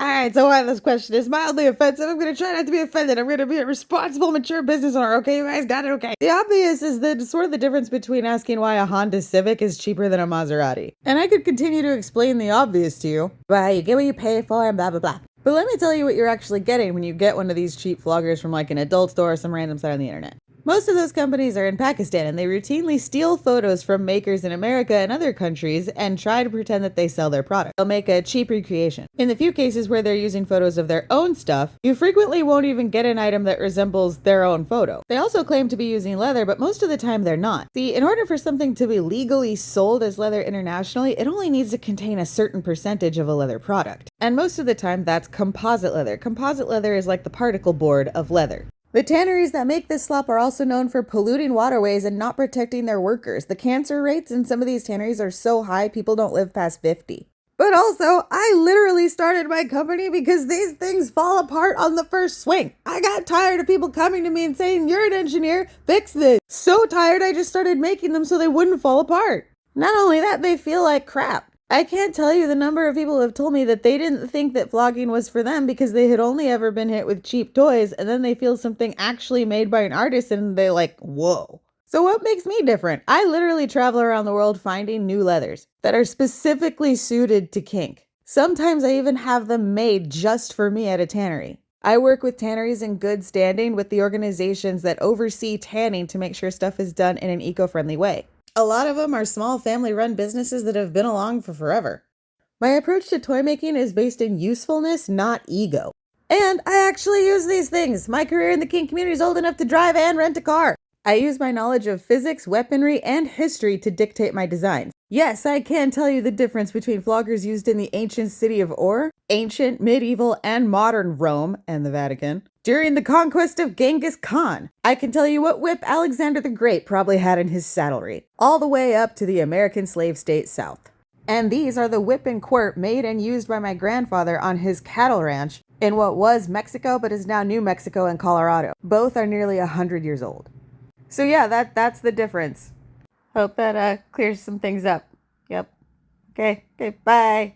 Alright, so why this question is mildly offensive. I'm gonna try not to be offended. I'm gonna be a responsible, mature business owner. Okay, you guys got it? Okay. The obvious is sort of the difference between asking why a Honda Civic is cheaper than a Maserati. And I could continue to explain the obvious to you. Well, you get what you pay for and blah, blah, blah. But let me tell you what you're actually getting when you get one of these cheap floggers from like an adult store or some random site on the internet. Most of those companies are in Pakistan, and they routinely steal photos from makers in America and other countries and try to pretend that they sell their product. They'll make a cheap recreation. In the few cases where they're using photos of their own stuff, you frequently won't even get an item that resembles their own photo. They also claim to be using leather, but most of the time they're not. See, in order for something to be legally sold as leather internationally, it only needs to contain a certain percentage of a leather product. And most of the time that's composite leather. Composite leather is like the particle board of leather. The tanneries that make this slop are also known for polluting waterways and not protecting their workers. The cancer rates in some of these tanneries are so high, people don't live past 50. But also, I literally started my company because these things fall apart on the first swing. I got tired of people coming to me and saying, "You're an engineer, fix this." So tired, I just started making them so they wouldn't fall apart. Not only that, they feel like crap. I can't tell you the number of people who have told me that they didn't think that flogging was for them because they had only ever been hit with cheap toys, and then they feel something actually made by an artist and they're like, whoa. So what makes me different? I literally travel around the world finding new leathers that are specifically suited to kink. Sometimes I even have them made just for me at a tannery. I work with tanneries in good standing with the organizations that oversee tanning to make sure stuff is done in an eco-friendly way. A lot of them are small family-run businesses that have been along for forever. My approach to toy making is based in usefulness, not ego. And I actually use these things. My career in the kink community is old enough to drive and rent a car. I use my knowledge of physics, weaponry, and history to dictate my designs. Yes, I can tell you the difference between floggers used in the ancient city of Ur, ancient, medieval, and modern Rome and the Vatican, during the conquest of Genghis Khan. I can tell you what whip Alexander the Great probably had in his saddlery, all the way up to the American slave state South. And these are the whip and quirt made and used by my grandfather on his cattle ranch in what was Mexico but is now New Mexico and Colorado. Both are nearly 100 years old. So yeah, that's the difference. Hope that clears some things up. Yep. Okay, bye.